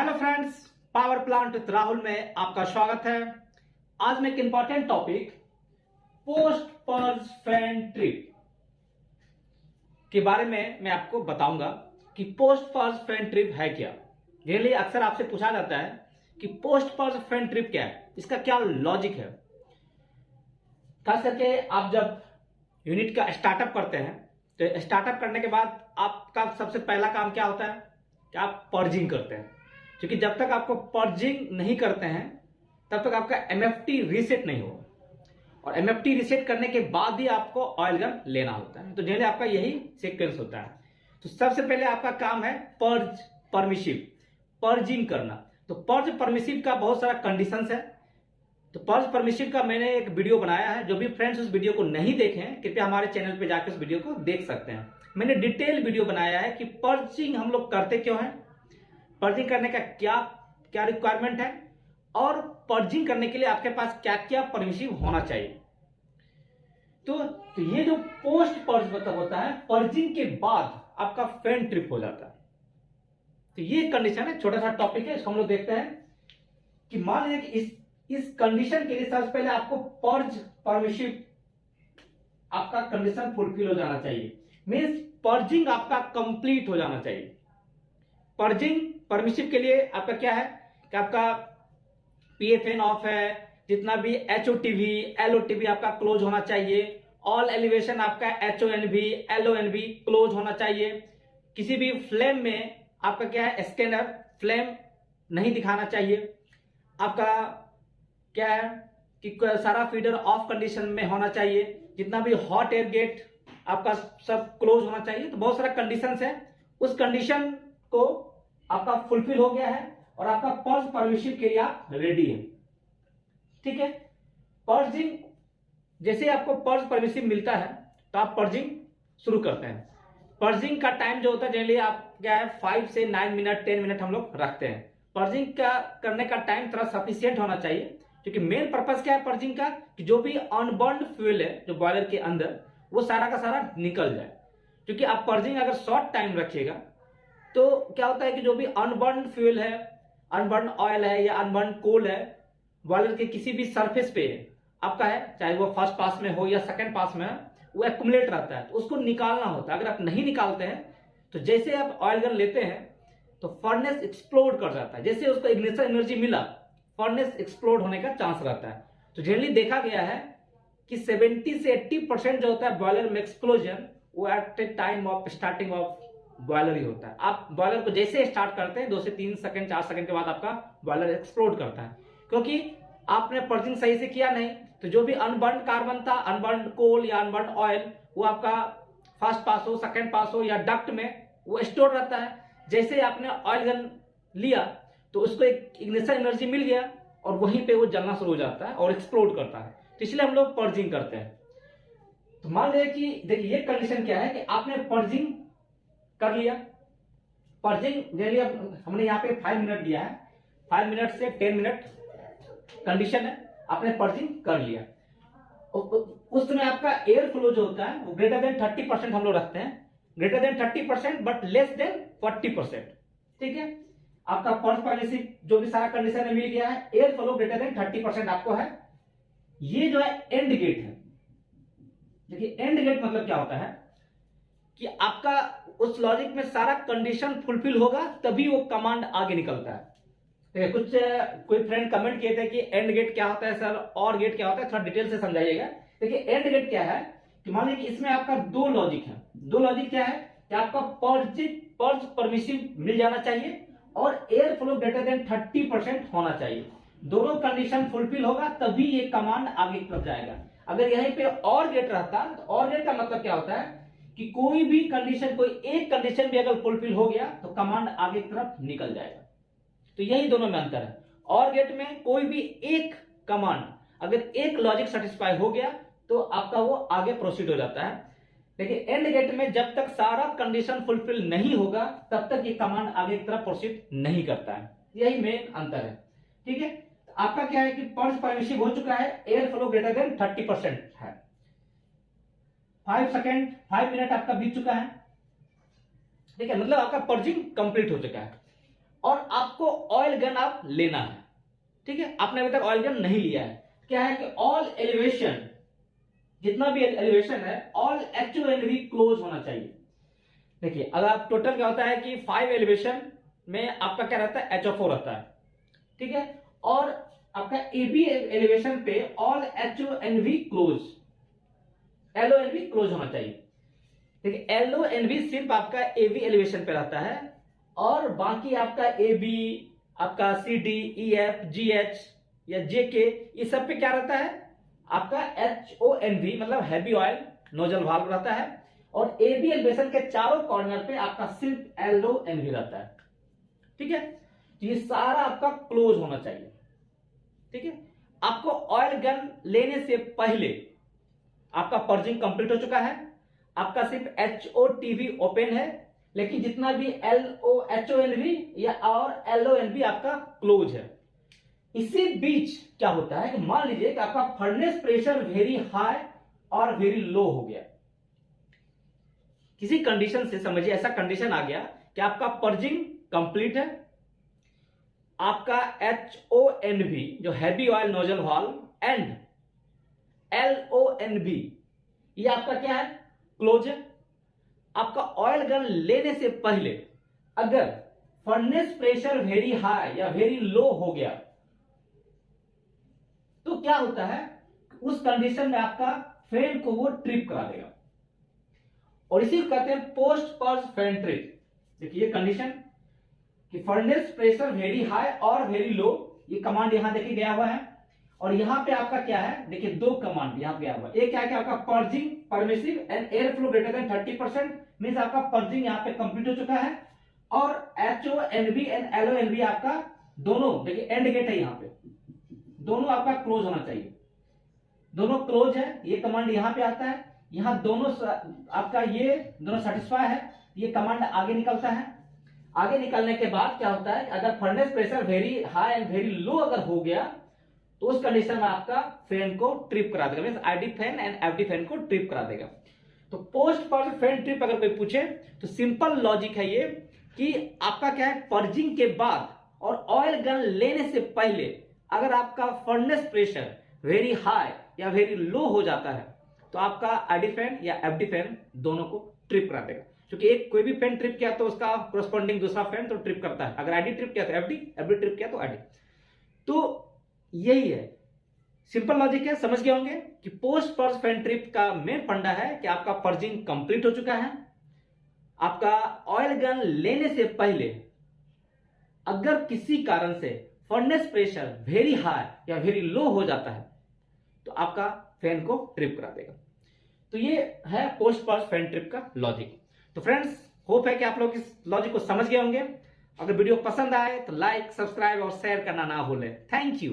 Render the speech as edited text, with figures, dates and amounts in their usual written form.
Hello friends, power plant with Rahul में आपका स्वागत है। आज मैं एक important topic post purge fan trip के बारे में मैं आपको बताऊंगा कि पोस्ट पर्ज फैन ट्रिप है क्या। जनरली अक्सर आपसे पूछा जाता है कि पोस्ट पर्ज फैन ट्रिप क्या है, इसका क्या लॉजिक है। खास करके आप जब यूनिट का स्टार्टअप करते हैं तो स्टार्टअप करने के बाद आपका सबसे पहला काम क्या होता है कि आप पर्जिंग करते हैं, क्योंकि जब तक आपको पर्जिंग नहीं करते हैं तब तक आपका एमएफटी रीसेट नहीं होगा, और एमएफटी रीसेट करने के बाद ही आपको ऑयल गन लेना होता है। तो जनरली आपका यही सीक्वेंस होता है। तो सबसे पहले आपका काम है पर्ज परमिशिव, पर्जिंग करना। तो पर्ज परमिशिव का बहुत सारा कंडीशंस है। तो पर्ज परमिशिव का मैंने एक वीडियो बनाया है, जो भी फ्रेंड्स उस वीडियो को नहीं देखे हैं कृपया हमारे चैनल पे जाकर उस वीडियो को देख सकते हैं। मैंने डिटेल वीडियो बनाया है कि पर्जिंग हम लोग करते क्यों हैं, पर्जिंग करने का क्या क्या रिक्वायरमेंट है, और पर्जिंग करने के लिए आपके पास क्या क्या परमिशिव होना चाहिए। तो ये जो पोस्ट पर्ज होता है, पर्जिंग के बाद आपका फैन ट्रिप हो जाता है। तो ये कंडीशन है, छोटा सा टॉपिक है, इसको हम लोग देखते हैं कि मान लीजिए कि इस कंडीशन के लिए सबसे पहले आपको पर्ज परमिशिव आपका कंडीशन फुलफिल हो जाना चाहिए। मींस पर्जिंग आपका कंप्लीट हो जाना चाहिए। पर्जिंग परमिशिव के लिए आपका क्या है कि आपका पीएफएन ऑफ है, जितना भी एचओटीवी एलओटीवी आपका क्लोज होना चाहिए, ऑल एलिवेशन आपका एचओएनवी एलओएनवी क्लोज होना चाहिए। किसी भी फ्लेम में आपका क्या है, स्कैनर फ्लेम नहीं दिखाना चाहिए। आपका क्या है कि सारा फीडर ऑफ कंडीशन में होना चाहिए, जितना भी हॉट एयर गेट आपका सब क्लोज होना चाहिए। तो बहुत सारा कंडीशंस है, उस कंडीशन को आपका फुलफिल हो गया है और आपका पर्ज परमिशिव के लिए आप रेडी है। ठीक है, पर्जिंग जैसे आपको पर्ज परमिशिव मिलता है तो आप पर्जिंग शुरू करते हैं। पर्जिंग का टाइम जो होता है जनरली आप क्या है 5 से 9 मिनट 10 मिनट हम लोग रखते हैं। पर्जिंग का करने का टाइम थोड़ा सफिशियंट होना चाहिए, क्योंकि मेन पर्पस क्या है पर्जिंग का कि जो भी अनबर्न्ड फ्यूल है जो बॉयलर के अंदर वो सारा का सारा निकल जाए। क्योंकि आप पर्जिंग अगर शॉर्ट टाइम रखिएगा तो क्या होता है कि जो भी अनबर्न्ड फ्यूल है, अनबर्न्ड ऑयल है या अनबर्न्ड कोल है, बॉयलर के किसी भी सरफेस पे आपका है, चाहे वो फर्स्ट पास में हो या सेकंड पास में है, वो एक्युमुलेट रहता है। तो उसको निकालना होता है। अगर आप नहीं निकालते हैं तो जैसे आप ऑयल गन लेते हैं तो फर्नेस एक्सप्लोड कर जाता है। जैसे उसको इग्निशन एनर्जी मिला, फर्नेस एक्सप्लोड होने का चांस रहता है। तो जनरली देखा गया है कि 70 से 80% जो होता है बॉयलर में एक्सप्लोजन वो at the time of starting of boiler ही होता है। आप बॉयलर को जैसे स्टार्ट करते हैं 2 से 3 सेकंड 4 सेकंड के बाद आपका बॉयलर एक्सप्लोड करता है, क्योंकि आपने पर्जिंग सही से किया नहीं। तो जो भी अनबर्न कार्बन था, अनबर्न कोल या अनबर्न ऑयल, वो आपका फर्स्ट पास हो सेकंड पास हो या डक्ट में वो स्टोर रहता है। जैसे आपने ऑयल गन लिया तो उसको एक इग्निशन एनर्जी मिल गया और वहीं पे वो जलना शुरू हो जाता है और एक्सप्लोड करता है। तो इसलिए हम लोग पर्जिंग करते हैं। तो मान लीजिए कि देखिए ये कंडीशन क्या है कि आपने पर्जिंग कर लिया। पर्जिंग जनरली हमने यहाँ पे 5 मिनट दिया है, 5 मिनट से 10 मिनट कंडीशन है, आपने पर्जिंग कर लिया। उस समय आपका एयर फ्लो जो होता है वो ग्रेटर देन 30% हम लोग रखते हैं, greater than 30% but less than 40%। ठीक है, आपका पर्ज परमिशिव जो भी सारा कंडीशन मिल गया है, एयर फ्लो ग्रेटर देन 30% आपको है। ये जो है एंड गेट है। देखिए एंड गेट मतलब क्या होता है कि आपका उस लॉजिक में सारा कंडीशन फुलफिल होगा तभी वो कमांड आगे निकलता है। कुछ कोई फ्रेंड कमेंट किए थे कि एंड गेट क्या होता है सर, और गेट क्या होता है, थोड़ा डिटेल से समझाइएगा। देखिए एंड गेट क्या है कि मान लीजिए कि इसमें आपका 2 लॉजिक है। 2 लॉजिक क्या है कि आपका पर्ज परमिशिव मिल जाना चाहिए और एयर फ्लो ग्रेटर देन 30% होना चाहिए। दोनों कंडीशन फुलफिल होगा तभी ये कमांड आगे की तरफ जाएगा। अगर यहीं पे और गेट रहता तो और गेट का मतलब क्या होता है कि कोई भी कंडीशन, कोई एक कंडीशन भी अगर फुलफिल हो गया तो कमांड आगे की तरफ निकल जाएगा। तो यही दोनों में अंतर है। और गेट में कोई भी एक कमांड, अगर एक लॉजिक सेटिस्फाई हो गया तो आपका वो आगे प्रोसीड हो जाता है। लेकिन एंड गेट में जब तक सारा कंडीशन फुलफिल नहीं होगा तब तक ये कमांड आगे की तरफ प्रोसीड नहीं करता है। यही मेन अंतर है। ठीक है, तो आपका क्या है कि पर्ज परमिशिव हो चुका है, एयर फ्लो ग्रेटर देन 30% है, 5 मिनट आपका बीत चुका है। ठीक है, मतलब आपका पर्जिंग कंप्लीट हो चुका है। और आपको ऑयल गन आप लेना है, ठीक है। आपने अभी तक ऑयल गन नहीं लिया है। क्या है कि ऑल एलिवेशन, जितना भी एलिवेशन है, ऑल HONV क्लोज होना चाहिए। देखिए अगर आप टोटल क्या होता है कि 5 एलिवेशन में आपका क्या रहता है, HO4 रहता है, ठीक है। और आपका AB एलिवेशन पे all HONV close, LONV close होना चाहिए। देखिए LONV सिर्फ आपका AB एलिवेशन पे रहता है और बाकी आपका AB, आपका CD, EF, GH या JK, ये सब पे क्या रहता है, आपका HONV मतलब हैवी ऑयल नोजल वाल्व रहता है। और AB एलिवेशन के चारों कॉर्नर पे आपका सिर्फ LONV रहता है, ठीक है। तो ये सारा आपका क्लोज होना चाहिए, ठीक है। आपको ऑयल गन लेने से पहले आपका पर्जिंग कंप्लीट हो चुका है, आपका सिर्फ HOTV ओपन है, लेकिन जितना भी HONV या और LONV आपका क्लोज है। इसी बीच क्या होता है कि मान लीजिए कि आपका फर्नेस प्रेशर वेरी हाई और वेरी लो हो गया, किसी कंडीशन से, समझिए ऐसा कंडीशन आ गया कि आपका पर्जिंग कंप्लीट है, आपका HONV जो heavy oil nozzle valve and LONV ये आपका क्या है, क्लोज है। आपका ऑयल गन लेने से पहले अगर फर्नेस प्रेशर वेरी हाई या वेरी लो हो गया तो क्या होता है, उस कंडीशन में आपका फैन को वो ट्रिप करा देगा और इसी को कहते हैं पोस्ट पर्ज फैन ट्रिप। देखिए ये कंडीशन कि फर्नेस प्रेशर वेरी हाई और वेरी लो, ये कमांड यहां देखिए गया हुआ है। और यहां पे आपका क्या है, देखिए दो कमांड यहां पे गया हुआ है। एक क्या है कि आपका purging permissive and air flow greater than 30% means आपका पर्जिंग यहां पे कंप्लीट हो चुका है। और HONV एंड LONV आपका दोनों, देखिए एंड गेट है यहां पे, दोनों आपका क्लोज होना चाहिए, दोनों क्लोज है। ये कमांड यहां पे आता है, यहां दोनों आपका ये दोनों सेटिस्फाई है, ये कमांड आगे निकलता है। आगे निकलने के बाद क्या होता है, अगर furnace pressure very high and very low अगर हो गया तो उस कंडीशन में आपका फैन को ट्रिप करा देगा, means ID fan and FD fan को ट्रिप करा देगा। तो पोस्ट पर्ज फैन ट्रिप अगर कोई पूछे तो सिंपल लॉजिक है ये कि आपका क्या है, पर्जिंग के बाद और ऑयल गन लेने से पहले अगर आपका फर्नेस प्रेशर वेरी हाई या वेरी लो हो जाता है तो आपका ID फैन या FD फैन दोनों को ट्रिप करा देगा। क्योंकि एक कोई भी फैन ट्रिप किया तो उसका कोरस्पॉन्डिंग दूसरा फैन तो ट्रिप करता है। अगर ID ट्रिप किया तो FD ट्रिप किया तो ID। तो यही है, सिंपल लॉजिक है, समझ गए होंगे कि पोस्ट पर्ज फैन ट्रिप का मेन फंडा है कि आपका पर्जिंग कंप्लीट हो चुका है। आपका ऑयल गन लेने से पहले अगर किसी कारण से फर्नेस प्रेशर वेरी हाई या वेरी लो हो जाता है तो आपका फैन को ट्रिप करा देगा। तो ये है पोस्ट पर्ज फैन ट्रिप का लॉजिक। तो फ्रेंड्स होप है कि आप लोग इस लॉजिक को समझ गए होंगे। अगर वीडियो पसंद आए तो लाइक, सब्सक्राइब और शेयर करना ना भूलें। Thank you.